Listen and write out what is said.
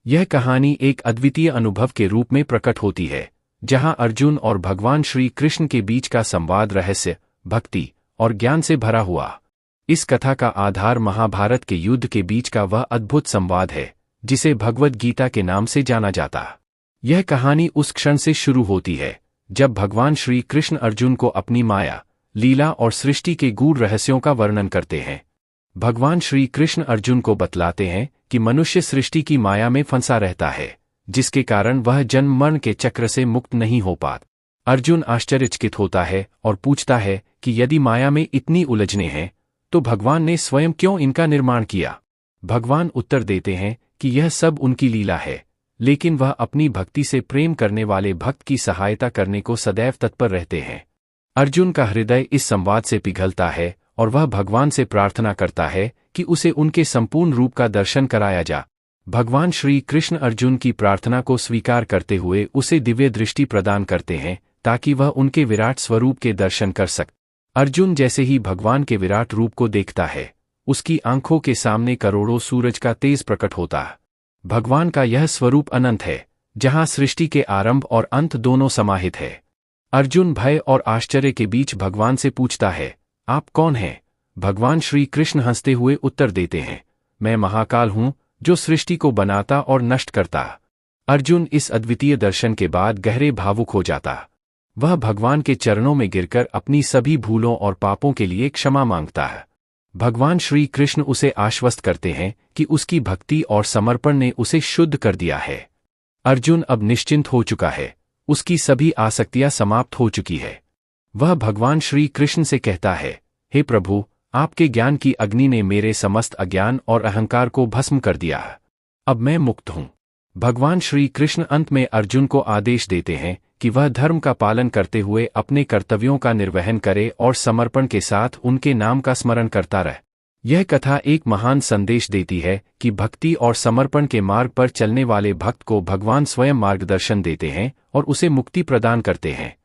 यह कहानी एक अद्वितीय अनुभव के रूप में प्रकट होती है, जहां अर्जुन और भगवान श्री कृष्ण के बीच का संवाद रहस्य, भक्ति और ज्ञान से भरा हुआ। इस कथा का आधार महाभारत के युद्ध के बीच का वह अद्भुत संवाद है, जिसे भगवद गीता के नाम से जाना जाता। यह कहानी उस क्षण से शुरू होती है जब भगवान श्री कृष्ण अर्जुन को अपनी माया, लीला और सृष्टि के गूढ़ रहस्यों का वर्णन करते हैं। भगवान श्री कृष्ण अर्जुन को बतलाते हैं कि मनुष्य सृष्टि की माया में फंसा रहता है, जिसके कारण वह जन्म मरण के चक्र से मुक्त नहीं हो पाता। अर्जुन आश्चर्यचकित होता है और पूछता है कि यदि माया में इतनी उलझने हैं, तो भगवान ने स्वयं क्यों इनका निर्माण किया। भगवान उत्तर देते हैं कि यह सब उनकी लीला है, लेकिन वह अपनी भक्ति से प्रेम करने वाले भक्त की सहायता करने को सदैव तत्पर रहते हैं। अर्जुन का हृदय इस संवाद से पिघलता है और वह भगवान से प्रार्थना करता है कि उसे उनके संपूर्ण रूप का दर्शन कराया जा। भगवान श्री कृष्ण अर्जुन की प्रार्थना को स्वीकार करते हुए उसे दिव्य दृष्टि प्रदान करते हैं, ताकि वह उनके विराट स्वरूप के दर्शन कर सके। अर्जुन जैसे ही भगवान के विराट रूप को देखता है, उसकी आंखों के सामने करोड़ों सूरज का तेज प्रकट होता है। भगवान का यह स्वरूप अनंत है, जहां सृष्टि के आरंभ और अंत दोनों समाहित है। अर्जुन भय और आश्चर्य के बीच भगवान से पूछता है, आप कौन हैं? भगवान श्री कृष्ण हंसते हुए उत्तर देते हैं, मैं महाकाल हूं, जो सृष्टि को बनाता और नष्ट करता। अर्जुन इस अद्वितीय दर्शन के बाद गहरे भावुक हो जाता। वह भगवान के चरणों में गिरकर अपनी सभी भूलों और पापों के लिए क्षमा मांगता है। भगवान श्री कृष्ण उसे आश्वस्त करते हैं कि उसकी भक्ति और समर्पण ने उसे शुद्ध कर दिया है। अर्जुन अब निश्चिंत हो चुका है, उसकी सभी आसक्तियां समाप्त हो चुकी है। वह भगवान श्री कृष्ण से कहता है, हे प्रभु, आपके ज्ञान की अग्नि ने मेरे समस्त अज्ञान और अहंकार को भस्म कर दिया है। अब मैं मुक्त हूं। भगवान श्री कृष्ण अंत में अर्जुन को आदेश देते हैं कि वह धर्म का पालन करते हुए अपने कर्तव्यों का निर्वहन करे और समर्पण के साथ उनके नाम का स्मरण करता रहे। यह कथा एक महान संदेश देती है कि भक्ति और समर्पण के मार्ग पर चलने वाले भक्त को भगवान स्वयं मार्गदर्शन देते हैं और उसे मुक्ति प्रदान करते हैं।